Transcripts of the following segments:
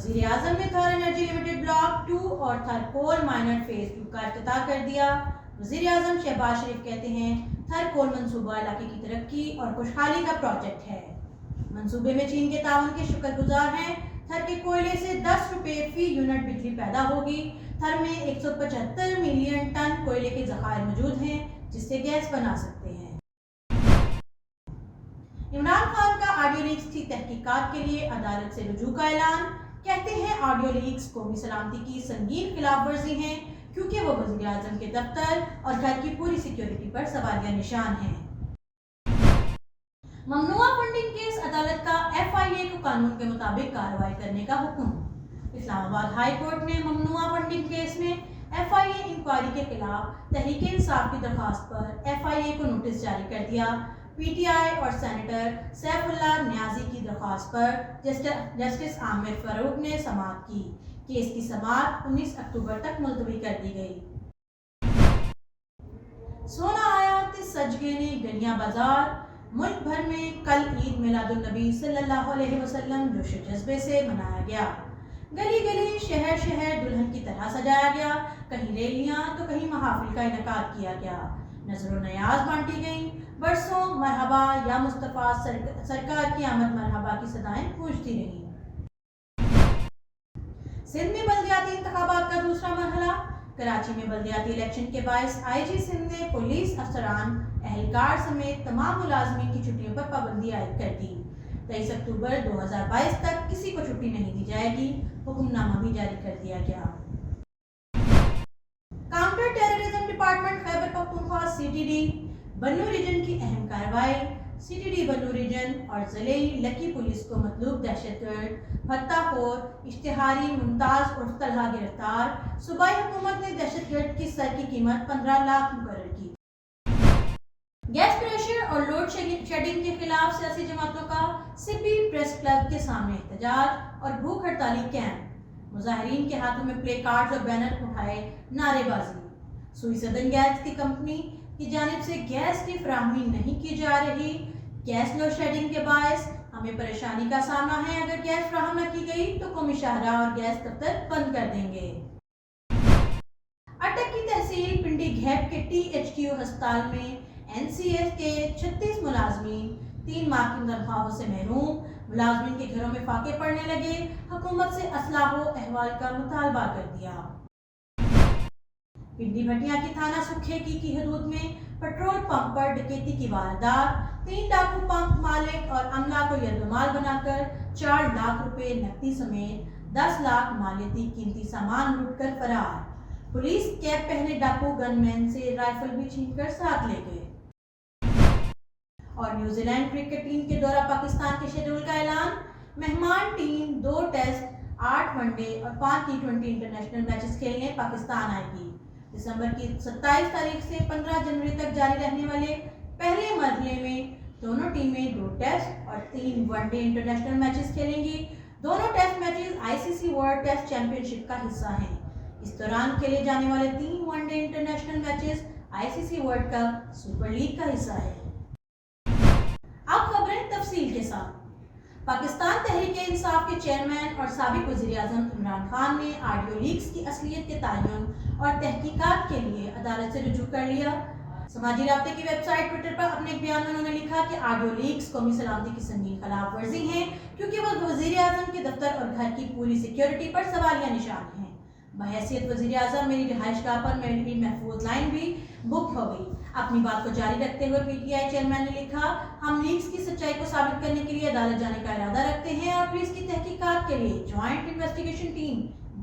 वज़ीर आज़म ने थर एनर्जी लिमिटेड ब्लॉक 2 और थर कोल माइनर फेज 2 का इफ्तिताह कर दिया। वज़ीर आज़म शहबाज शरीफ कहते हैं थर कोल मंसूबा इलाके की तरक्की और खुशहाली का प्रोजेक्ट है। मंसूबे में चीन के ताउन के शुक्रगुजार हैं। थर के कोयले से 10 रुपये फी यूनिट बिजली पैदा होगी। थर में 175 मिलियन टन कोयले के ज़खायर मौजूद हैं जिससे गैस बना सकते हैं। इमरान खान का ऑडियो लीक्स की तहकीकात के लिए अदालत से रुजू का ऐलान। कहते हैं ऑडियो लीक्स कौमी सलामती की संगीन खिलाफ वर्जी है क्योंकि वो वज़ीर आज़म के दफ्तर और घर की पूरी सिक्योरिटी पर सवालिया निशान है। ममनुआ फंडिंग केस अदालत का FIA को कानून के मुताबिक कार्रवाई करने का हुक्म। इस्लामाबाद हाई कोर्ट ने ममनुआ फंडिंग केस में FIA इंक्वायरी के खिलाफ तहरीक इंसाफ की दरख्वास्त पर FIA को नोटिस जारी कर दिया। PTI और सेनेटर सैफुल्लाह नियाजी की दरख्वास्त पर जस्टिस आमिर फारूक ने समाअत की। केस की समाअत 19 अक्टूबर तक मुलतवी कर दी गई। सोना आयात सज गए गलियां बाजार। मुल्क भर में कल ईद मिलादुन नबी सल्लल्लाहु अलैहि वसल्लम जोश जज्बे से मनाया गया। गली गली शहर शहर दुल्हन की तरह सजाया गया। कहीं रैलियां तो कहीं महाफिल का इनेकाद किया गया। नजरो नयाज बांटी गई। बरसों मरहबा या मुस्तफ़ा सरकार की आमद मरहबा की सदाएं गूंजती रहीं। सिंध में बल्दियाती इंतखाबात का दूसरा मरहला। कराची में बल्दियाती इलेक्शन के बायस IG सिंध ने पुलिस अफसरान एहलकार समेत तमाम मुलाजमीन की छुट्टियों पर पाबंदी आयद कर दी। 23 अक्टूबर 2022 तक किसी को छुट्टी नहीं दी जाएगी। हुक्मनामा भी जारी कर दिया गया। Counter terrorism department Khyber Pakhtunkhwa CTD बन्नू रीजन की अहम कार्रवाई। CTD बन्नू रीजन और ज़िले लकी पुलिस को मतलूब दहशतगर्द फत्ताखोर इश्तिहारी मुमताज उर्फ तलहा गिरफ्तार। सूबाई हुकूमत ने दहशतगर्द की सर की कीमत 15 लाख मुकर्रर की। गैस प्रेशर और लोड शेडिंग के खिलाफ सियासी जमातों का सिपी प्रेस क्लब के सामने एहतजाज और भूख हड़ताली कैंप। मुजाहिरीन के हाथों में प्ले कार्ड्स और बैनर उठाए नारेबाजी। सुई सदन गैस की कंपनी की जानिब से गैस की फराहमी नहीं की जा रही। गैस लोड शेडिंग के बायस हमें परेशानी का सामना है। अगर गैस फराहम न की गई तो कौमी शाहरा और गैस दफ्तर बंद कर देंगे। अटक की तहसील पिंडी घैब के THQ अस्पताल में NCS के 36 मुलाजमीन 3 माह की तनख्वाहों से महरूम। मुलाजमीन के घरों में फाके पड़ने लगे। हुकूमत से असलाहो अहवाल का मुतालबा कर दिया। पिंडी भटिया की थाना सुखेकी की हदूद में पेट्रोल पंप पर डकैती की वारदात। 3 डाकू पंप मालिक और अमला को यरगमाल बनाकर 4 लाख रुपए नकदी समेत 10 लाख मालियती कीमती सामान लूटकर फरार। पुलिस कैप पहने डाकू गनमैन से राइफल भी छीनकर साथ ले गए। और न्यूजीलैंड क्रिकेट टीम के दौरा पाकिस्तान के शेड्यूल का ऐलान। मेहमान टीम 2 टेस्ट 8 वनडे और 5 T20 इंटरनेशनल मैचेस खेलने पाकिस्तान आएगी। दिसंबर की 27 तारीख से 15 जनवरी तक जारी रहने वाले पहले मरहले में दोनों टीमें 2 टेस्ट और 3 वनडे इंटरनेशनल मैचेस खेलेंगी। दोनों test matches ICC world test championship का हिस्सा हैं। इस दौरान खेले जाने वाले 3 one day international matches ICC world cup super league का हिस्सा है। अब खबरें तफसील के साथ। पाकिस्तान तहरीक इंसाफ के चेयरमैन और साबिक वज़ीर आज़म इमरान खान ने ऑडियो लीक्स की असलियत के तयन और तहकीकात के लिए अदालत से रुजू कर लिया। समाजी राब्ते की वेबसाइट ट्विटर पर अपने एक बयान में उन्होंने लिखा कि ऑडियो लीक्स कौमी सलामती की संगीन खिलाफ वर्जी हैं क्योंकि वह वज़ीर आज़म के दफ्तर और घर की पूरी सिक्योरिटी पर सवालिया निशान हैं। बहैसियत वज़ीर आज़म मेरी रिहाइशगाह पर मेरी महफूज लाइन भी बुक हो गई। अपनी बात को जारी रखते हुए PTI चेयरमैन ने लिखा, हम लीक्स की सच्चाई को साबित करने के लिए अदालत जाने का इरादा रखते हैं और पुलिस की तहकीकात के लिए ज्वाइंट इन्वेस्टिगेशन टीम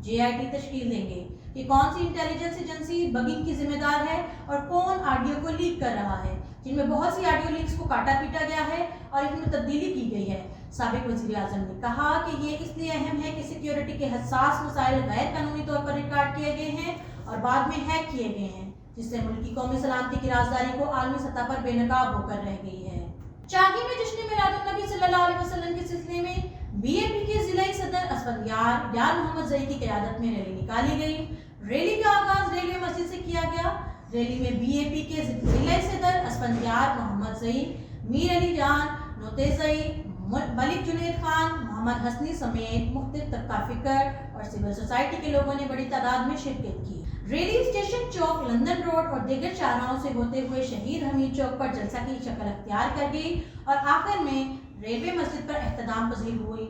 JIT तश्कील देंगे कि कौन सी इंटेलिजेंस एजेंसी बगिंग की जिम्मेदार है और कौन ऑडियो को लीक कर रहा है, जिनमें बहुत सी ऑडियो लीक्स को काटा पीटा गया है और इसमें तब्दीली की गई है। साबिक वज़ीर आज़म ने कहा कि ये इसलिए अहम है कि सिक्योरिटी के हसास मसाइल गैर कानूनी तौर पर रिकॉर्ड किए गए हैं और बाद में हैक किए गए हैं, जिससे मुल्क की कौमी सलामती की राजदारी को आलमी सतह पर बेनकाब होकर रह गई है। चाकी में जश्न मिलादुन नबी सल्लल्लाहु अलैहि वसल्लम के सिलसिले में BNP के जिला सदर असफंदियार यार मोहम्मद जई की क़यादत में रैली निकाली गई। रैली का आगाज रेलवे मस्जिद से किया गया। रैली में BNP के जिला सदर असफंदियार मोहम्मद जई, मीर अली जान, नोते जई, मलिक जुनैद खान, محمد حسنی سمیت مختلف طبقہ فکر اور سول سوسائٹی کے لوگوں نے بڑی تعداد میں شرکت کی۔ ریلی اسٹیشن چوک، لندن روڈ اور دیگر چاراہوں سے ہوتے ہوئے شہید حمید چوک پر جلسہ کی شکل اختیار کر گئی اور آخر میں ریلوے مسجد پر اختتام پذیر ہوئی۔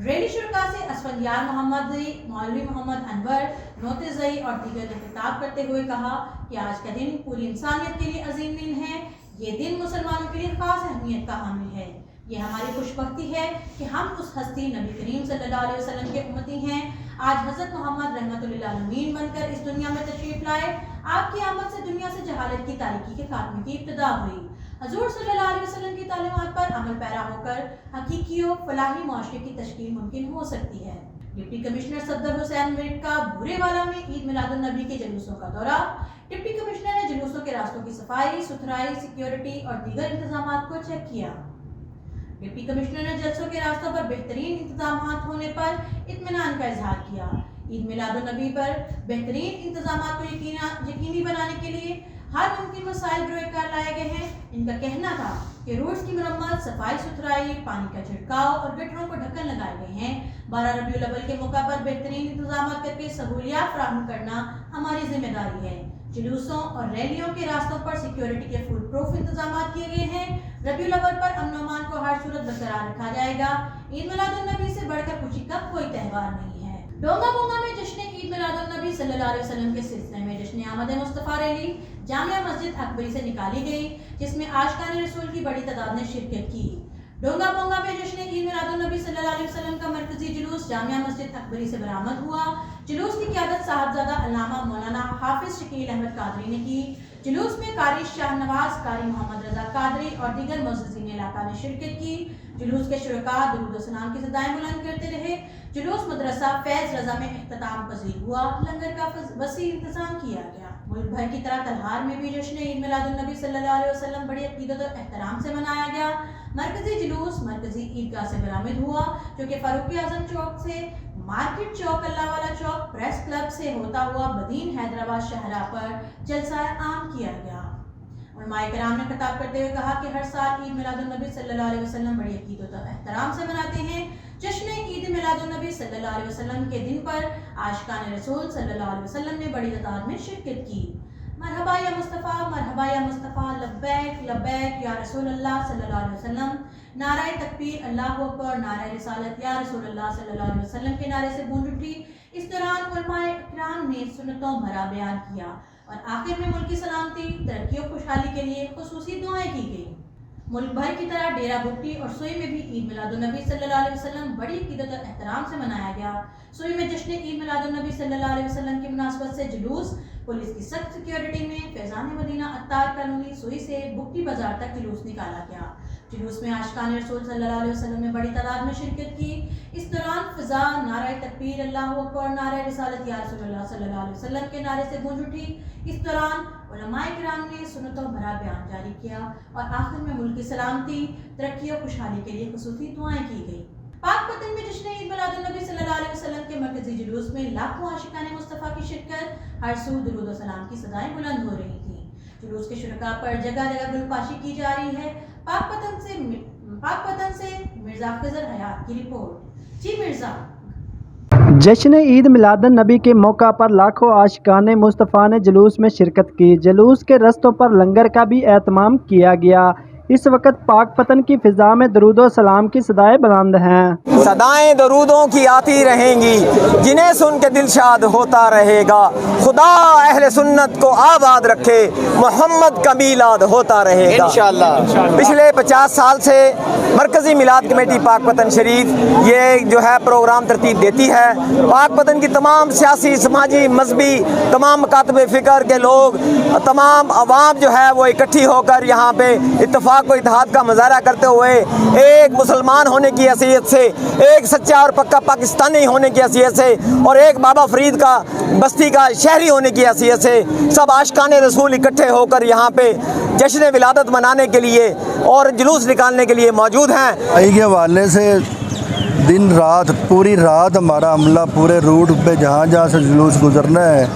ریلی شرکا سے اسفندیار محمد زئی، مولوی محمد انور نوتزئی اور دیگر نے خطاب کرتے ہوئے کہا کہ آج کا دن پوری انسانیت کے لیے عظیم دن ہے۔ یہ دن مسلمانوں کے لیے خاص اہمیت کا حامل ہے۔ یہ ہماری خوش بختی ہے کہ ہم اس ہستی نبی کریم صلی اللہ علیہ وسلم کے امتی ہیں۔ آج حضرت محمد رحمت للعالمین بن کر اس دنیا میں تشریف لائے۔ آپ کی آمد سے دنیا سے جہالت کی تاریکی کے خاتمے کی ابتدا ہوئی۔ حضور صلی اللہ علیہ وسلم کی تعلیمات پر عمل پیرا ہو کر حقیقی و فلاحی معاشرے کی تشکیل ممکن ہو سکتی ہے۔ ڈپٹی کمشنر صفدر حسین مرٹ کا بورے والا میں عید میلاد النبی کے جلوسوں کا دورہ۔ ڈپٹی کمشنر نے جلوسوں کے راستوں کی صفائی ستھرائی، سیکیورٹی اور دیگر انتظامات کو چیک کیا۔ ڈپٹی کمشنر نے جلسوں کے راستوں پر بہترین انتظامات ہونے پر اطمینان کا اظہار کیا۔ عید میلاد النبی پر بہترین انتظامات کو یقینی بنانے کے لیے ہر ممکن وسائل بروئے کار لائے گئے ہیں۔ ان کا کہنا تھا کہ روڈز کی مرمت، صفائی ستھرائی، پانی کا چھڑکاؤ اور گٹروں کو ڈھکن لگائے گئے ہیں۔ 12 ربیع الاول کے موقع پر بہترین انتظامات کر کے سہولیات فراہم کرنا ہماری ذمہ داری ہے۔ جلوسوں اور ریلیوں کے راستوں پر سیکیورٹی کے فل پروف انتظامات کیے گئے ہیں۔ ربیع الاول پر امن و امان کو ہر صورت برقرار رکھا جائے گا۔ عید میلاد النبی سے بڑھ کر خوشی کا کوئی تہوار نہیں ہے۔ ڈونگا بونگا میں جشن عید میلاد النبی صلی اللہ علیہ وسلم کے سلسلے میں جشن آمد مصطفیٰ ریلی جامعہ مسجد اکبری سے نکالی گئی، جس میں عاشقان رسول کی بڑی تعداد نے شرکت کی۔ ڈونگا بونگا میں جشن عید میلاد النبی صلی اللہ علیہ وسلم کا مرکزی جلوس جامعہ مسجد اکبری سے برآمد ہوا۔ جلوس کی قیادت صاحبزادہ علامہ مولانا حافظ شکیل احمد قادری نے کی۔ جلوس میں قاری شاہ نواز، قاری محمد رضا قادری اور دیگر معززین علاقہ نے شرکت کی۔ جلوس کے شرکاء درود و سلام کی صدائیں بلند کرتے رہے۔ جلوس مدرسہ فیض رضا میں اختتام پذیر ہوا۔ لنگر کا وسیع انتظام کیا گیا۔ ملک بھر کی طرح تلہار میں بھی جشن عید میلاد النبی صلی اللہ علیہ وسلم بڑی عقیدت و احترام سے منایا گیا۔ مرکزی جلوس مرکزی عیدگاہ سے برآمد ہوا، جو کہ فاروق اعظم چوک سے مارکیٹ چوک، اللہ والا چوک، پریس کلب سے ہوتا ہوا بدین حیدرآباد شاہراہ پر جلسہ عام کیا گیا۔ علماء کرام نے خطاب کرتے ہوئے کہا کہ ہر سال عید میلاد النبی صلی اللہ علیہ وسلم بڑی عقیدت و احترام سے مناتے ہیں۔ جشن عید میلاد النبی صلی اللہ علیہ وسلم کے دن پر عاشقان رسول صلی اللہ علیہ وسلم نے بڑی تعداد میں شرکت کی۔ مرحبا یا مصطفیٰ، مرحبا یا مصطفیٰ، لبیک لبیک یا رسول اللہ صلی اللہ علیہ وسلم، نعرہ تکبیر، اللہ اکبر، نعرہ رسالت یا رسول اللہ صلی اللہ علیہ وسلم کے نعرے سے گونج اٹھی۔ اس دوران علماء اکرام نے سنتوں بھرا بیان کیا اور آخر میں ملک کی سلامتی، ترقی و خوشحالی کے لیے خصوصی دعائیں کی گئیں۔ ملک بھر کی طرح ڈیرہ بگٹی اور سوئی میں بھی عید میلاد النبی صلی اللہ علیہ وسلم بڑی عقیدت و احترام سے منایا گیا۔ سوئی میں جشن عید میلاد النبی صلی اللہ علیہ وسلم کی مناسبت سے جلوس پولیس کی سخت سیکیورٹی میں فیضان مدینہ عطار کالونی سوئی سے بگٹی بازار تک جلوس نکالا گیا۔ جلوس میں عاشقان رسول صلی اللہ علیہ وسلم نے بڑی تعداد میں شرکت کی۔ اس دوران فضا نعرہ تکبیر، اللہ اکبر، نعرہ رسالت یا رسول اللہ صلی اللہ علیہ وسلم کے نعرے سے گونج اٹھی۔ اس دوران علماء کرام نے سنتوں بھرا بیان جاری کیا اور آخر میں ملک کی سلامتی، ترقی و خوشحالی کے لیے خصوصی دعائیں کی گئی۔ پاک پتن میں جشن عید میلاد النبی صلی اللہ علیہ وسلم کے مرکزی جلوس میں لاکھوں عاشقان مصطفیٰ کی شرکت، ہر سو درود و سلام کی صدائیں بلند ہو رہی تھیں۔ جلوس کے شرکاء پر جگہ جگہ گل پاشی کی جا رہی ہے۔ پاک پتن سے مرزا خضر حیات کی رپورٹ۔ جی مرزا۔ جشن عید میلاد النبی کے موقع پر لاکھوں عاشقان مصطفیٰ نے جلوس میں شرکت کی۔ جلوس کے رستوں پر لنگر کا بھی اہتمام کیا گیا۔ اس وقت پاک پتن کی فضا میں درود و سلام کی صدائیں بلند ہیں۔ صدائیں درودوں کی آتی رہیں گی، جنہیں سن کے دل شاد ہوتا رہے گا۔ خدا اہل سنت کو آباد رکھے، محمد کا میلاد ہوتا رہے گا انشاءاللہ۔ پچھلے 50 سال سے مرکزی میلاد کمیٹی پاک پتن شریف یہ جو ہے پروگرام ترتیب دیتی ہے۔ پاک پتن کی تمام سیاسی، سماجی، مذہبی، تمام مکاتب فکر کے لوگ، تمام عوام جو ہے وہ اکٹھی ہو کر یہاں پہ اتفاق و اتحاد کا مظاہرہ کرتے ہوئے ایک مسلمان ہونے کی حیثیت سے، ایک سچا اور پکا پاکستانی ہونے کی حیثیت سے اور ایک بابا فرید کا بستی کا شہری ہونے کی حیثیت سے سب عاشقان رسول اکٹھے ہو کر یہاں پہ جشن ولادت منانے کے لیے اور جلوس نکالنے کے لیے موجود ہیں۔ کے حوالے سے दिन रात पूरी रात हमारा अमला पूरे रूट पे जहाँ जहाँ से जुलूस गुजरना है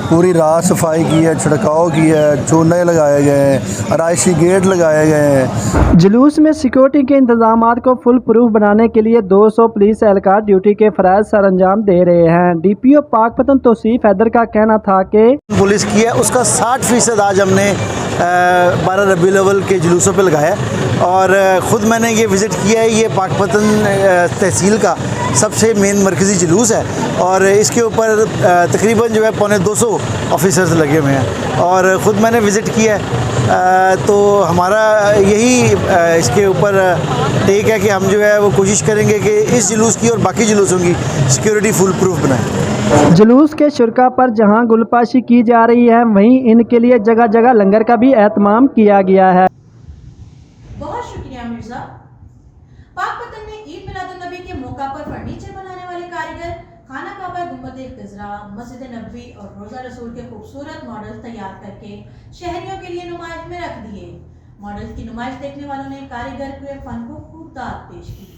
पूरी रात सफाई की है, छिड़काव किया है, चूने लगाए गए हैं, आरआईसी गेट लगाए गए हैं। जुलूस में सिक्योरिटी के इंतजामात को फुल प्रूफ बनाने के लिए 200 पुलिस एहलकार ड्यूटी के फ़राइज़ सर अंजाम दे रहे हैं। डीपीओ पाकपतन तौसीफ हैदर का कहना था कि पुलिस की है उसका 60% आज हमने 12 रबीउल अव्वल के जुलूसों पे लगाया और ख़ुद मैंने ये विज़िट किया है। ये पाकपतन तहसील का सबसे मेन मरकज़ी जुलूस है और इसके ऊपर तकरीबन जो है 250 ऑफिसर्स लगे हुए हैं और ख़ुद मैंने विज़िट किया है। तो हमारा यही इसके ऊपर टेक है कि हम जो है वो कोशिश करेंगे कि इस जुलूस की और बाकी जुलूसों की सिक्योरिटी फुल प्रूफ बनाएं। जुलूस के शुरका पर जहां गुलपाशी की जा रही है वहीं इनके लिए जगह जगह लंगर का भी एहतमाम किया गया है। बहुत शुक्रिया मिर्जा। पाकपतन में ईद मिलादुन्नबी के मौका पर फर्नीचर बनाने वाले कारीगर खाना काबा, गुंबद खिज़रा, मस्जिद नबवी और रोज़ा रसूल के खूबसूरत मॉडल तैयार करके शहरियों के लिए नुमाइश में रख दिए। मॉडल की नुमाइश देखने वालों ने कारीगर के फन को खूब दाद पेश की।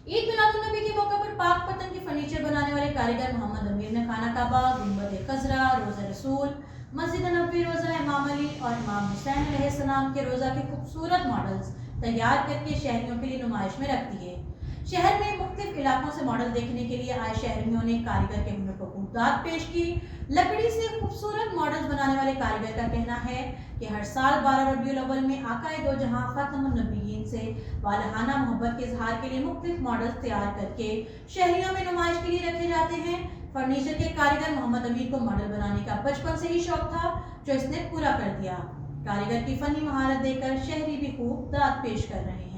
ईद मिलादुन्नबी के मौका पर पाकपतन के फर्नीचर बनाने वाले कारीगर मोहम्मद अमीर ने खाना काबा, गुंबद खिज़रा, रोज़ा रसूल, मस्जिद नबवी, रोज़ा इमाम अली और इमाम हुसैन अलैहिस्सलाम के रोज़ा के खूबसूरत मॉडल्स तैयार करके शहरियों के लिए नुमाइश में रख दिए। शहर में मुख्तलिफ इलाकों से मॉडल देखने के लिए आए शहरियों ने कारीगर के हुनर को खूबदाद पेश की। लकड़ी से खूबसूरत मॉडल्स बनाने वाले कारीगर का कहना है कि हर साल 12 रबीउल अव्वल में आकाए दो जहां खातमुन नबीयीन से वालहाना मोहब्बत के इजहार के लिए मुख्तलिफ मॉडल्स तैयार करके शहरियों में नुमाइश के लिए रखे जाते हैं। फर्नीचर के कारीगर मोहम्मद अमीर को मॉडल बनाने का बचपन से ही शौक था जो इसने पूरा कर दिया। कारीगर की फनी महारत देखकर शहरी भी खूब दाद पेश कर रहे हैं।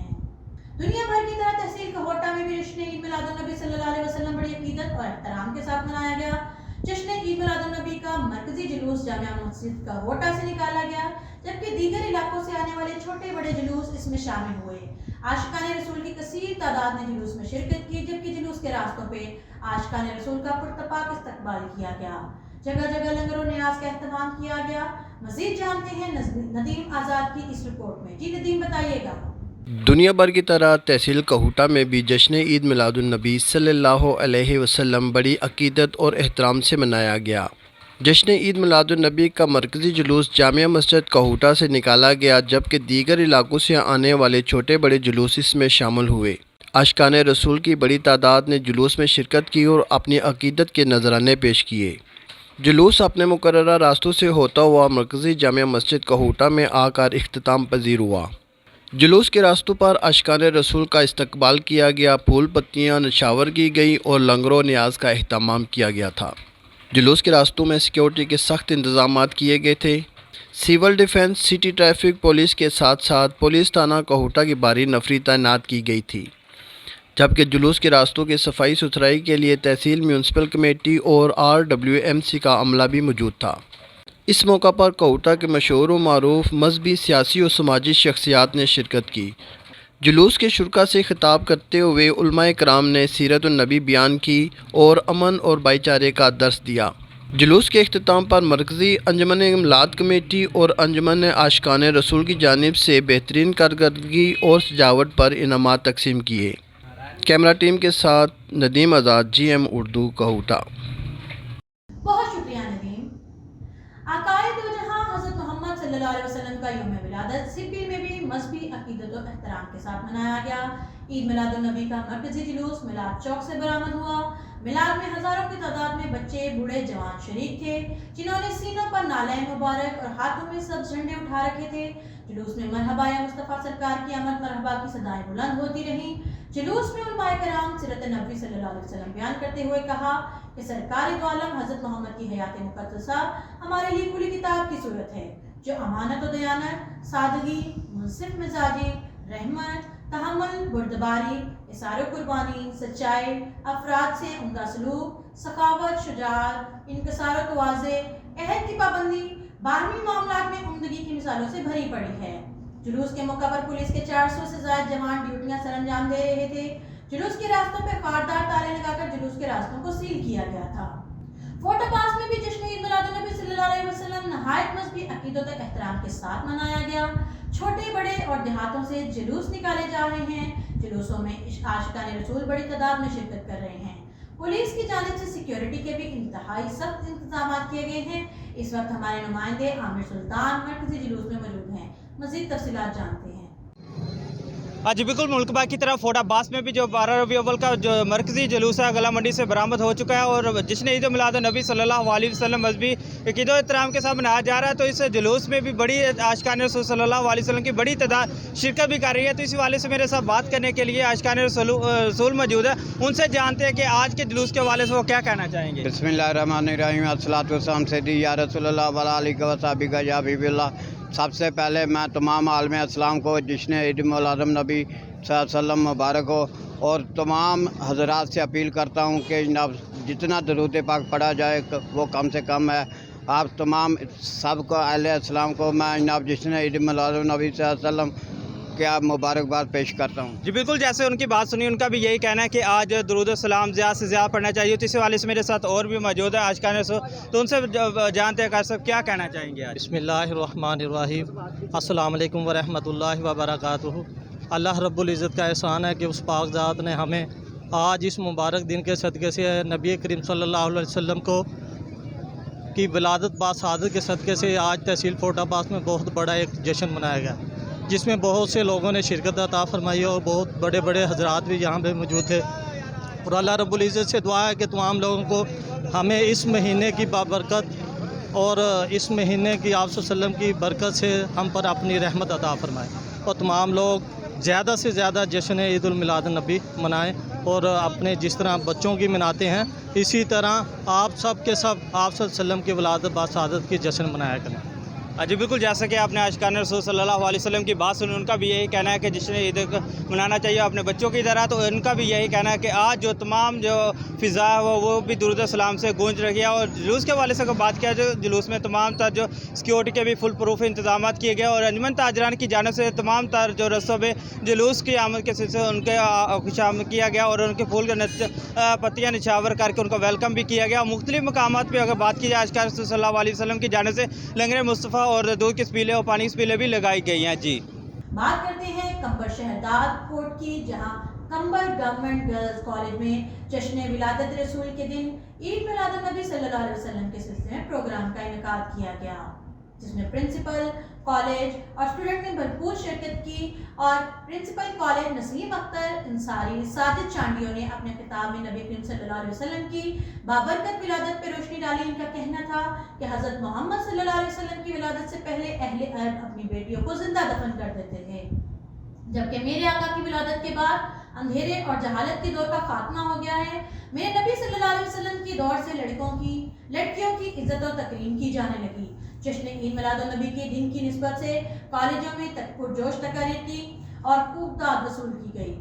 दुनिया भर की तरह तहसील कहोटा में भी जश्न ईद मिलादुन्नबी सल्लल्लाहु अलैहि वसल्लम बड़ी अकीदत और एहतराम के साथ मनाया गया। जश्न ईद मिलादुन्नबी का मरकजी जुलूस जामिया मस्जिद कहोटा से निकाला गया, जबकि दीगर इलाकों से आने वाले छोटे बड़े जुलूस इसमें शामिल हुए। आशिकाने रसूल की कसीर तादाद ने जुलूस में शिरकत की, जबकि जुलूस के रास्तों पे आशिकाने रसूल का पुरतपाक इस्तकबाल किया गया। जगह जगह लंगर और न्याज का एहतमाम किया गया। मजीद जानते हैं नदीम आज़ाद की इस रिपोर्ट में। जी नदीम बताइएगा। दुनिया भर की तरह तहसील कहोटा में भी जश्न ईद मिलादुन्नबी सल्लल्लाहु अलैहि वसल्लम बड़ी अकीदत और एहतराम से मनाया गया। जश्न ईद मिलादुन्नबी का मरकज़ी जुलूस जामिया मस्जिद कहोटा से निकाला गया, जबकि दीगर इलाकों से आने वाले छोटे बड़े जुलूस इसमें शामिल हुए। आशिकाने रसूल की बड़ी तादाद ने जुलूस में शिरकत की और अपनी अकीदत के नजराने पेश किए। जुलूस अपने मुकर्ररा रास्तों से होता हुआ मरकज़ी जामिया मस्जिद कहोटा में आकर इख्तिताम पजीर हुआ। जुलूस के रास्तों पर आशिकाने रसूल का इस्तकबाल किया गया, फूल पत्तियाँ नशावर की गई और लंगरों न्याज का अहतमाम किया गया था। जुलूस के रास्तों में सिक्योरिटी के सख्त इंतजाम किए गए थे। Civil defence, city traffic police के साथ साथ पुलिस थाना कहोटा की भारी नफरी तैनात की गई थी, जबकि जुलूस के रास्तों की सफाई सुथराई के लिए तहसील म्यूनसिपल कमेटी और RWMC का अमला भी मौजूद था। इस मौका पर कहोटा के मशहूर व मारूफ मजहबी, सियासी और समाजी शख्सियात ने शिरकत की। जुलूस के शुरका से खिताब करते हुए उलमाए कराम ने सीरत नबी बयान की और अमन और भाईचारे का दर्स दिया। जुलूस के अख्तिताम पर मरकज़ी अंजुमन मिलाद कमेटी और अंजुमन आशिकाने रसूल की जानिब से बेहतरीन कारकर्दगी और सजावट पर इनामात तकसीम किए। कैमरा टीम के साथ नदीम आज़ाद, GM उर्दू, कहोटा। बहुत शुक्रिया नदीम। आकाए दो जहां हज़रत मोहम्मद सल्लल्लाहु अलैहि वसल्लम का यौम विलादत सिब्बी में भी मजहबी अकीदत और एहतराम के साथ मनाया गया। ईद मिलादुन्नबी का मरकजी जुलूस मिलाद चौक से बरामद हुआ। मिलाद में हजारों की तादाद में बच्चे, बूढ़े, जवान शरीक थे, जिन्होंने सीनों पर नाले मुबारक और हाथों में सब झंडे उठा रखे थे। जुलूस में मरहबा या मुस्तफ़ा सरकार की आमद मरहबा की सदाएं बुलंद होती रहीं। जुलूस में उलमाए कराम सीरत नबी सल्लल्लाहु अलैहि वसल्लम बयान करते हुए कहा कि सरकार दो आलम हज़रत मोहम्मद की हयात मुक़द्दसा हमारे लिए खुली किताब की सूरत है, जो अमानत और दयानत, सादगी, मुनसिफ मिजाजी, रहमत, तहम्मुल, बुर्दबारी, इसारे कुर्बानी, सच्चाई, अफराद से उम्दा सलूक, सखावत, शुजाअत, इनकसार और तवाज़े, अहद की पाबंदी, बाहमी मामलात में उम्दगी की मिसालों से भरी पड़ी है। जुलूस के मौका पर पुलिस के 400 से ज़ायद जवान ड्यूटियां सरअंजाम दे रहे थे। जुलूस के रास्तों पर खारदार ताले लगाकर जुलूस के रास्तों को सील किया गया था। फोर्ट पास में भी जश्न ईद मिलादुन्नबी सल्लल्लाहु अलैहि वसल्लम नहायत मजहबी अकीदत और एहतराम के साथ मनाया गया। छोटे बड़े और देहातों से जुलूस निकाले जा रहे हैं। जुलूसों में आशिकाने रसूल बड़ी तादाद में शिरकत कर रहे हैं। पुलिस की जानिब से सिक्योरिटी के भी इंतहाई सख्त इंतजाम किए गए हैं। इस वक्त हमारे नुमाइंदे आमिर सुल्तान मरकजी जुलूस में मौजूद हैं। मज़ीद तफसीलात जानते हैं। जी बिल्कुल, मुल्क बाग की तरफ फोर्ट अब्बास में भी जो 12 रबी अव्वल का जो मरकज़ी जुलूस है गला मंडी से बरामद हो चुका है और जश्न ईद मिलाद नबी सल्लल्लाहु अलैहि वसल्लम मजहबी अक़ीदत एहतराम के साथ मनाया जा रहा है। तो इस जुलूस में भी बड़ी आशिकान रसूल सल्लल्लाहु अलैहि वसल्लम की बड़ी तादाद शिरकत भी कर रही है। तो इस हवाले से मेरे साथ बात करने के लिए आशिकान रसूल मौजूद है। उनसे जानते हैं कि आज के जुलूस के हवाले से वो क्या कहना चाहेंगे। बिस्मिल्लाहिर्रहमानिर्रहीम अस्सलातु वस्सलाम सय्यदी या रसूलल्लाह व अला आलिहि व सहाबिका या हबीबल्लाह। सबसे पहले मैं तमाम आलम इस्लाम को जश्न ईद मिलाद नबी सल्लल्लाहु अलैहि वसल्लम मुबारक हो और तमाम हजरात से अपील करता हूँ कि जनाब जितना दरूद पाक पढ़ा जाए वो कम से कम है। आप तमाम सबको अहले इस्लाम को मैं जनाब जश्न ईद मिलाद नबी सल्लल्लाहु अलैहि वसल्लम क्या मुबारकबाद पेश करता हूँ। जी बिल्कुल, जैसे उनकी बात सुनी उनका भी यही कहना है कि आज दरूद सलाम ज़्यादा से ज़्यादा पढ़ना चाहिए। तो इस हवाले से मेरे साथ और भी मौजूद है आशिकान रसूल, तो उनसे जानते हैं सब क्या कहना चाहेंगे आज। बिस्मिल्लाहिर्रहमानिर्रहीम अस्सलाम वालेकुम वरहमतुल्लाहि वबरकातुहू। अल्लाह रब्बुल इज़्ज़त का एहसान है कि उस पाक ज़ात ने हमें आज इस मुबारक दिन के सदक़े से नबी करीम सल्लल्लाहु अलैहि वसल्लम को की विलादत बासादत के सदक़े से आज तहसील फोर्ट अब्बास में बहुत बड़ा एक जश्न मनाया गया, जिसमें बहुत से लोगों ने शिरकत अता फरमाई और बहुत बड़े बड़े हजरात भी यहाँ पे मौजूद थे। और अल्लाह रब्बुल इज़्ज़त से दुआ है कि तमाम लोगों को हमें इस महीने की बाबरकत और इस महीने की आप वसल्लम की बरकत से हम पर अपनी रहमत अता फरमाए और तमाम लोग ज़्यादा से ज़्यादा जश्न ईद उल मिलाद नबी मनाएँ और अपने जिस तरह बच्चों की मनाते हैं इसी तरह आप सब के सब आप वसल्लम की विलादत बासादत की जश्न मनाया करें। जी बिल्कुल, जैसा कि आपने आशिकान रसूल सल्लल्लाहु अलैहि वसल्लम की बात सुनी उनका भी यही कहना है कि जश्न ईद मनाना चाहिए अपने बच्चों की तरह। तो उनका भी यही कहना है कि आज जो तमाम जो फ़िज़ा है वो भी दुरूद सलाम से गूंज रही है। और जुलूस के हवाले से अगर बात किया जाए जुलूस में तमाम तर जो सिक्योरिटी के भी फुल प्रूफ इंतजाम किए गए और अंजुमन ताजरान की जानिब से तमाम तर जो रस्तों में जुलूस की आमद के सिलसिले उनके खुशामद किया गया और उनके फूल के पत्तियाँ निछावर करके उनका वेलकम भी किया गया। मुख्तलिफ मकामात पर अगर बात की जाए आशिकान रसूल सल्लल्लाहु अलैहि वसल्लम की जानिब से लंगर मुस्तफ़ा और दूध की स्पीलें और पानी की स्पीलें भी लगाई गई हैं। जी बात करते हैं कंबर शहदाद फोर्ट की, जहां कंबर गवर्नमेंट गर्ल्स कॉलेज में जश्न विलादत रसूल के दिन ईद मिलाद नबी सल्लल्लाहु अलैहि वसल्लम के सिलसिले में प्रोग्राम का इनेकाद किया गया, जिसमें प्रिंसिपल कॉलेज और स्टूडेंट ने भरपूर शिरकत की। और प्रिंसिपल कॉलेज नसीम अख्तर अंसारी साजिद चांडियों ने अपने खिताब में नबी करीम सल्लल्लाहु अलैहि वसल्लम की बाबरकत विलादत पर रोशनी डाली। इनका कहना था कि हज़रत मोहम्मद सल्लल्लाहु अलैहि वसल्लम की विलादत से पहले अहले अरब अपनी बेटियों को जिंदा दफन कर देते थे, जबकि मेरे आका की विलादत के बाद अंधेरे और जहालत के दौर का खात्मा हो गया है। मेरे नबी सल्लल्लाहु अलैहि वसल्लम की दौर से लड़कियों की इज्जत और तकरीम की जाने लगी। जश्न ईद मिलाद नबी के दिन की निस्बत से कॉलेजों में पुरजोश तकारीर की और खूब दाद वसूल की गई।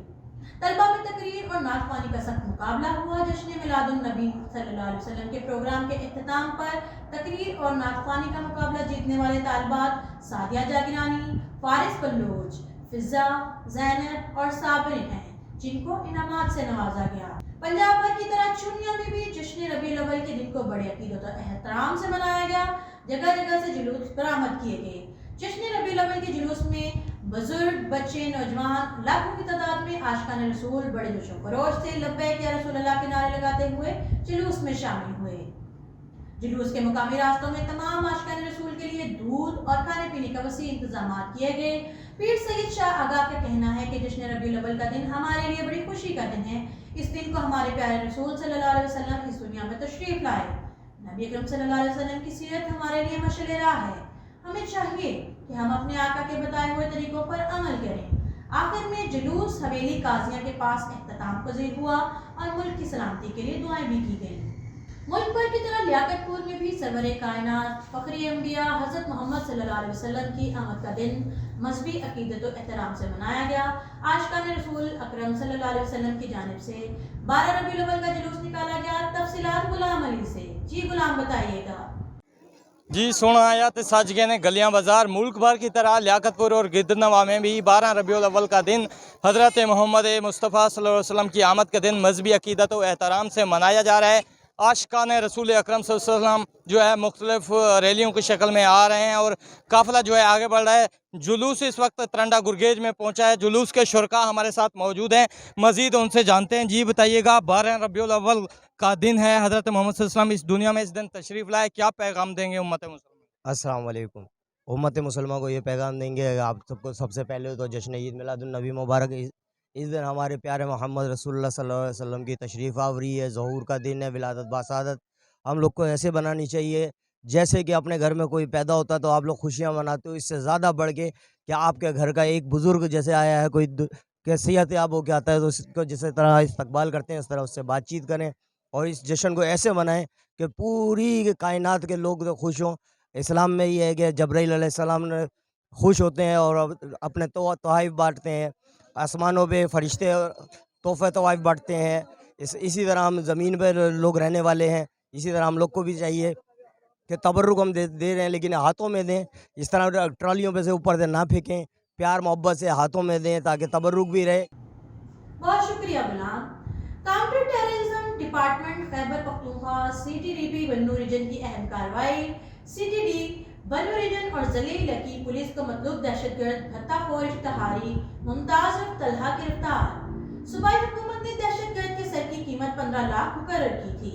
तलबा में तकरीर और नातख्वानी का सख्त मुकाबला हुआ। जश्न मिलाद नबी सल्लल्लाहु अलैहि वसल्लम के प्रोग्राम के इख्तिताम पर तकरीर और नातख्वानी का मुकाबला जीतने वाले तालिबात सादिया जागिरानी, फारिस बल्लोच, फिजा, ज़ैनब और साबिर हैं, जिनको इनामात से नवाजा गया। पंजाब भर की तरह चुनिया में भी जश्न रबीउल अव्वल के दिन को बड़े अकीदत और एहतराम से मनाया गया। जगह जगह से जुलूस बरामद किए गए। जश्न रबीउल अव्वल के जुलूस में बुजुर्ग, बच्चे, नौजवान लाखों की तादाद में आशिकान रसूल बड़े जोशो खरोश से लब्बैक या रसूल अल्लाह के नारे लगाते हुए जुलूस में शामिल हुए। जुलूस के मुकामी रास्तों में तमाम आशिकान रसूल के लिए दूध और खाने पीने का वसी इंतजाम किए गए। पीर सईद शाह आगा का कहना है कि जश्न रबीउल अव्वल का दिन हमारे लिए बड़ी खुशी का दिन है। इस दिन को हमारे प्यारे रसूल सल्लल्लाहु अलैहि वसल्लम इस दुनिया में तशरीफ लाए। नबी अकरम सल्लल्लाहु अलैहि वसल्लम की सीरत हमारे लिए मशअल राह है। हमें चाहिए कि हम अपने आका के बताए हुए तरीकों पर अमल करें। आखिर में जुलूस हवेली काजिया के पास इख्तिताम पजीर हुआ और मुल्क की सलामती के लिए दुआएं भी की गई। मुल्क भर की तरह लियाकतपुर में भी सरवर कायनात फखरी अंबिया हज़रत मोहम्मद सल्लल्लाहु अलैहि वसल्लम की आमद का दिन मजहबी अकीदत और एहतराम से मनाया गया। आशिकान रसूल अकरम सल्लल्लाहु अलैहि वसल्लम की जानिब से 12 रबीउल अव्वल का जुलूस निकाला गया। तफसीलात गुलाम अली से। जी गुलाम बताइएगा। जी सोना आया तो सज गए ने गलियां बाजार। मुल्क भर की तरह लियाकतपुर और गिरदनवा में भी 12 रबीउल अव्वल का दिन हज़रत मोहम्मद मुस्तफ़ा सल्लल्लाहु अलैहि वसल्लम की आमद का दिन मजहबी अकीदत और एहतराम से मनाया जा रहा है। आशिकान रसूल अकरम सल्लल्लाहु अलैहि वसल्लम जो है मुख्तलिफ रैलियों की शक्ल में आ रहे हैं और काफ़िला जो है आगे बढ़ रहा है। जुलूस इस वक्त तरंडा गुरगेज में पहुंचा है। जुलूस के शुरका हमारे साथ मौजूद हैं, मज़ीद उनसे जानते हैं। जी बताइएगा, 12 रबीउल अव्वल का दिन है, हज़रत मोहम्मद सल्लल्लाहु अलैहि वसल्लम इस दुनिया में इस दिन तशरीफ़ लाए, क्या पैगाम देंगे उम्मत मुसलमान? अस्सलाम वालेकुम। उम्मत मुसलमान को ये पैगाम देंगे, आप सबको सबसे पहले तो जश्न ईद मिलादुन नबी मुबारक। इस दिन हमारे प्यारे मोहम्मद रसूलुल्लाह सल्लल्लाहु अलैहि वसल्लम की तशरीफ़ आवरी है, ज़हूर का दिन है, विलादत बासादत। हम लोग को ऐसे बनानी चाहिए जैसे कि अपने घर में कोई पैदा होता तो आप लोग खुशियाँ मनाते हो, इससे ज़्यादा बढ़ के कि आपके घर का एक बुज़ुर्ग जैसे आया है, कोई सेहत याब होकर आता है तो उसको जिस तरह इस्तकबाल करते हैं इस तरह उससे बातचीत करें और इस जश्न को ऐसे मनाएं कि पूरी कायनात के लोग तो खुश हों। इस्लाम में ये है कि जब्राइल अलैहिस्सलाम ने खुश होते हैं और अपने तोहफ़ बांटते हैं, आसमानों पे फरिश्ते तोहफ़े बांटते हैं। इसी तरह हम ज़मीन पर लोग रहने वाले हैं, इसी तरह हम लोग को भी चाहिए कि तबर्रुक हम दे रहे हैं लेकिन हाथों में दें, इस तरह ट्रॉलियों पे से ऊपर से ना फेंकें, प्यार मोहब्बत से हाथों में दें ताकि तबर्रुक भी रहे। बहुत शुक्रिया Ghulam. Counter terrorism department Khyber Pakhtunkhwa CTDP Bannu region की अहम कार्रवाई। CTD बन्नू रीजन और ज़लील की पुलिस को मतलूब दहशतगर्द भत्ताखोर इश्तहारी मुमताज और तलहा गिरफ्तार। सूबाई हुकूमत ने दहशतगर्द के सर की कीमत 15 लाख मुकर्रर की थी।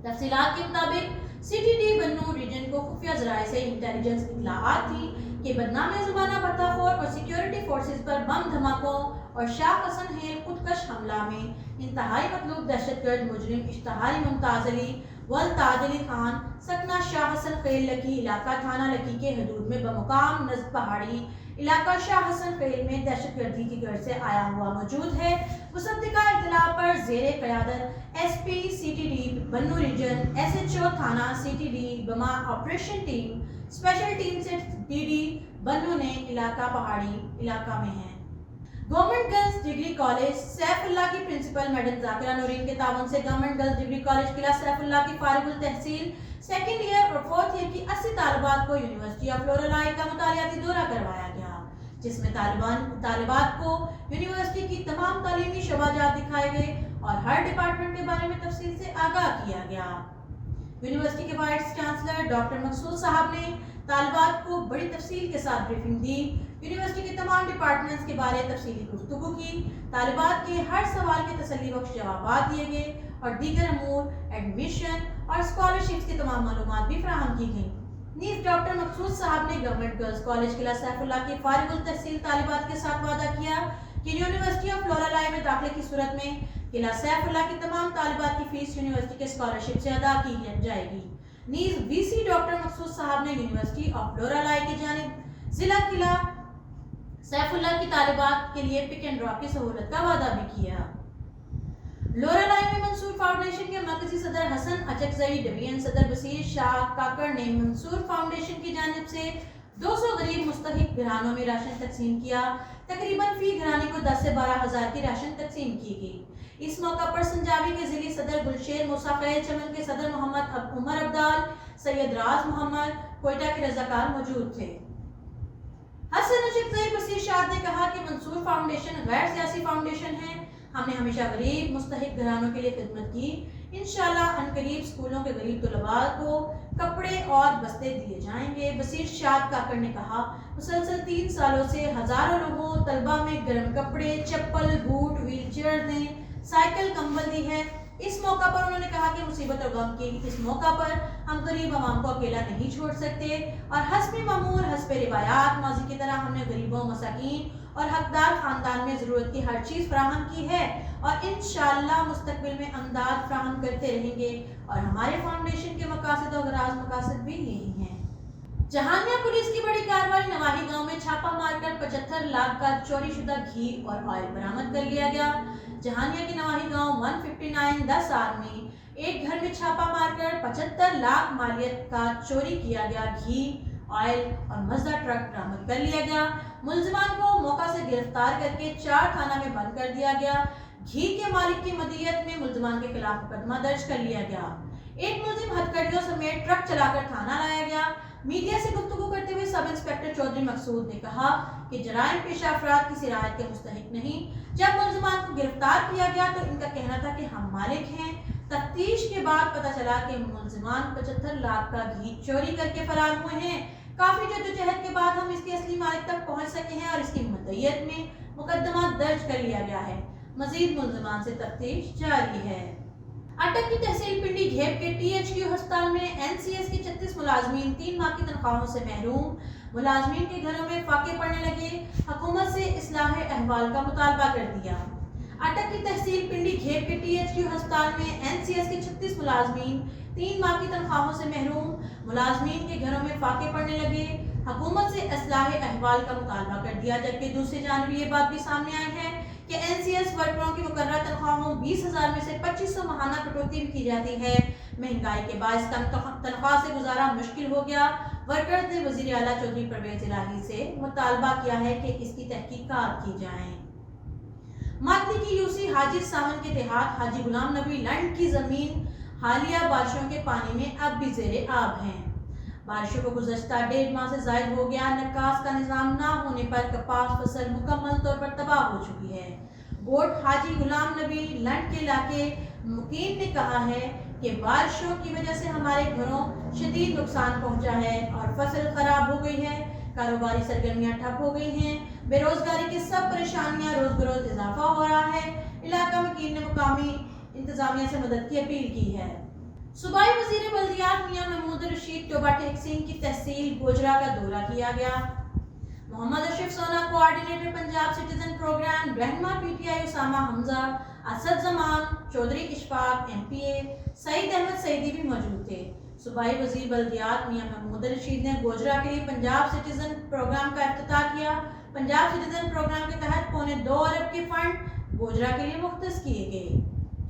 तफसीलात के मुताबिक CTD बन्नू रीजन को खुफिया ज़राए से इंटेलिजेंस इत्तलाआत थी कि बदनाम ज़ुबाना भत्ताखोर और सिक्योरिटी फोर्सेस पर बम धमाकों और शाह हसन हेल खुदकश हमला में इंतहाई मतलूब दहशतगर्द मुजरिम इश्तहारी मुमताज अली वल ताज अली खान सकना शाह हसन खेल लकी इलाका थाना लकी के हदूद में बमुकाम नज़्ब पहाड़ी इलाका शाह हसन खेल में दहशतगर्दी की गर्ज से आया हुआ मौजूद है। मुसद्दिका इत्तला पर ज़ेरे क़यादत SP CTD बन्नू रीजन SHO थाना CTD बमा ऑपरेशन टीम स्पेशल टीम से DD बन्नू ने इलाका पहाड़ी इलाका में है। Government girls degree college Saifullah की प्रिंसिपल मैडम जाकिरा नूरीन के तावन से गवर्नमेंट गर्ल्स डिग्री कॉलेज किला सैफुल्ला की फारिगुल तहसील सेकेंड ईयर और फोर्थ ईयर की 80 तालिबात को यूनिवर्सिटी ऑफ फ्लोरालाई का मुतालियाती दौरा करवाया गया, जिसमें तालिबात को यूनिवर्सिटी की तमाम तालीमी शोबाजात दिखाए गए और हर डिपार्टमेंट के बारे में तफसील से आगाह किया गया। यूनिवर्सिटी के वाइस चांसलर डॉक्टर मकसूद साहब ने तालिबात को बड़ी तफसील के साथ ब्रीफिंग दी, यूनिवर्सिटी के तमाम डिपार्टमेंट्स के बारे में तफसीली गुफ्तगू की, तालिबात के हर सवाल के तसल्ली बख्श जवाब दिए गए और दीगर अमूर एडमिशन और स्कॉलरशिप्स की तमाम मालूमात भी फराहम की गई। नीज़ डॉक्टर मकसूद साहब ने गवर्नमेंट गर्ल्स कॉलेज किला सैफुल्ला की फारिगुल तहसील तालिबात के साथ वादा किया कि यूनिवर्सिटी ऑफ फ्लोरालाई में दाखिले की सूरत में किला सैफुल्ला की तमाम तालिबात की फीस यूनिवर्सिटी के स्कॉलरशिप से अदा की जाएगी। नीज़ VC डॉक्टर मकसूद साहब ने यूनिवर्सिटी ऑफ फ्लोरालाई की जानिब जिला किला सैफुल्ला की तालिबात के लिए पिक एंड ड्रॉप की सहूलत का वादा भी किया। लोरालाई में मंसूर फाउंडेशन के मरकजी सदर हसन अचकजई डिवीजन सदर बसीर शाह काकड़ ने मंसूर फाउंडेशन की जानिब से 200 गरीब मुस्तहिक घरानों में राशन तकसीम किया। तकरीबन फी घराने को 10 से 12 हज़ार की राशन तकसीम की गई। इस मौका पर संजावी के जिली सदर गुलशेर मूसा खैर, चमन के सदर मोहम्मद उमर अब्दाल, सैयद राज मोहम्मद, कोयटा के रजाकार मौजूद थे। हसन अचकजई बसीर शाह ने कहा कि मंसूर फाउंडेशन गैर सियासी फाउंडेशन है। हमने हमेशा गरीब मुस्तहिक घरानों के लिए खिदमत की। इंशाअल्लाह अनकरीब स्कूलों के गरीब तलबा को कपड़े और बस्ते दिए जाएंगे। बसीर शाद काकड़ ने कहा, मुसलसल 3 सालों से हजारों लोगों तलबा में गर्म कपड़े, चप्पल, बूट, व्हील चेयर ने साइकिल, कंबल दी है। इस मौका पर उन्होंने कहा कि मुसीबत और गम के इस मौका पर हम गरीब आवाम को अकेला नहीं छोड़ सकते और हस्बे मामूल हस्बे रिवायात माजी की तरह हमने गरीबों, मसाकीन और हकदार खानदान में ज़रूरत की हर चीज़ फराहम की है और इंशाअल्लाह मुस्तकबिल में अमदाद फराहम करते रहेंगे और हमारे फाउंडेशन के मकासद और गराज मकासद भी यही हैं। जहानिया पुलिस की बड़ी कार्रवाई, नवाही गांव में छापा मारकर 75 लाख का चोरी शुदा घी और ऑयल बरामद कर लिया गया। जहानिया के नवाही गांव 159 10 आर में एक घर में छापा मारकर 75 लाख मालियत का चोरी किया गया घी, ऑयल और मजदा ट्रक बरामद कर लिया गया। मुलजिमान को मौका से गिरफ्तार करके 4 थाना में बंद कर दिया गया। घी के मालिक की मदियत में मुलजिमान के खिलाफ मुकदमा दर्ज कर लिया गया। एक मुलजिम हथकड़ियों समेत ट्रक चलाकर थाना लाया गया। मीडिया से गुफ्तगू करते हुए सब इंस्पेक्टर चौधरी मकसूद ने कहा कि जराइम पेशा अफराद किसी राहत के मुस्तहिक नहीं। जब मुलजिमान को गिरफ्तार किया गया तो इनका कहना था कि हम मालिक हैं, तफ्तीश के बाद पता चला कि मुलजिमान 75 लाख का घी चोरी करके फरार हुए हैं। काफी जद्दोजहद के बाद हम इसके असली मालिक तक पहुंच सके हैं और इसकी मुद्दइयत में मुकदमा दर्ज कर लिया गया है। मजीद मुलजिमान से तफ्तीश जारी है। अटक की तहसील पिंडी घेप के THQ अस्पताल में NCS के 36 मुलाजमीन 3 माह की तनख्वाहों से महरूम। मुलाजमीन के घरों में फाके पड़ने लगे। हुकूमत से इस्लाह अहवाल का मुतालबा कर दिया। अटक की तहसील पिंडी घेप के THQ अस्पताल में NCS के 36 मुलाजमीन 3 माह की तनख्वाहों से महरूम। मुलाजमीन के घरों में फाके पड़ने लगे। हुकूमत से इस्लाह अहवाल का मुतालबा कर दिया। जबकि दूसरी जानब ये बात भी सामने आई है कि NCS वर्करों की मुकर्रर तनख्वाहों 20,000 में से 2500 माहाना कटौती भी की जाती है। महंगाई के बायस तनख्वाह से गुजारा मुश्किल हो गया। वर्कर्स ने वज़ीर आला चौधरी परवेज इलाही से मुतालबा किया है कि इसकी तहकीकात की जाए। मातनी की UC हाजी सावन के देहात हाजी गुलाम नबी लंड की जमीन हालिया बारिशों के पानी में अब भी ज़ेरे आब हैं। बारिशों को गुज़श्ता 1.5 माह से ज़ायद हो गया। निकास का निज़ाम ना होने पर कपास फसल मुकम्मल तौर पर तबाह हो चुकी है। गोट हाजी गुलाम नबी लंड के इलाके मुकीम ने कहा है कि बारिशों की वजह से हमारे घरों शदीद नुकसान पहुंचा है और फसल खराब हो गई है। कारोबारी सरगर्मियां ठप हो गई हैं। बेरोजगारी की सब परेशानियां रोज बरोज इजाफा हो रहा है। इलाका वकील ने मुकामी इंतजामिया से मदद की अपील की है। सूबाई वजीर बल्दियात मियां महमूद रशीद टोबा टेक सिंह की तहसील गोजरा का दौरा किया गया। मोहम्मद अशरफ सोना कोऑर्डिनेटर पंजाब सिटीजन प्रोग्राम, रहनुमा PTI उसामा हमजा, असद जमान, चौधरी इशफाक MPA, सईद अहमद सईदी भी मौजूद थे। सूबाई वजीर बल्दियात मियां महमूद रशीद ने गोजरा के लिए पंजाब सिटीजन प्रोग्राम का इफ्तिताह किया। पंजाब सिटीजन प्रोग्राम के तहत 2.25 अरब के फंड गोजरा के लिए मुख्तस किए गए।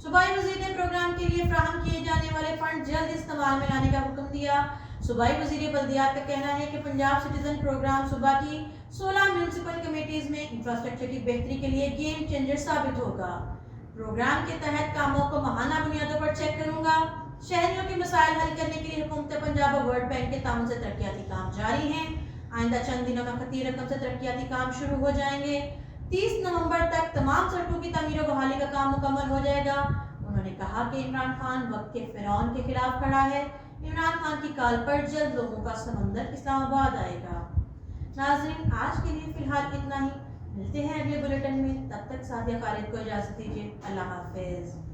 सूबाई वजीर ने प्रोग्राम के लिए फ्राहम किए जाने वाले फंड जल्द इस्तेमाल में लाने का हुक्म दिया। सूबाई वजीर बल्दियात का कहना है कि पंजाब सिटीजन प्रोग्राम सूबा की 16 म्यूनसिपल कमेटीज में इंफ्रास्ट्रक्चर की बेहतरी के लिए गेम चेंजर साबित होगा। प्रोग्राम के तहत कामों को माहाना बुनियादों पर चेक करूंगा। शहरियों के मसाइल हल करने के लिए हुकूमत पंजाब और वर्ल्ड बैंक के ताउन से तरक्याती काम जारी हैं। आइंदा चंद दिनों में खती रकम से तरक्याती काम शुरू हो जाएंगे। 30 नवंबर तक तमाम सड़कों की तमीर और बहाली का काम मुकम्मल हो जाएगा। उन्होंने कहा कि इमरान खान वक्त के फिरौन के खिलाफ खड़ा है। इमरान खान की काल पर जल्द लोगों का समंदर इस्लामाबाद आएगा। नाज़रीन, आज के लिए फिलहाल इतना ही। मिलते हैं अगले बुलेटिन में। तब तक सादिया खालिद को इजाज़त दीजिए। अल्लाह हाफिज़।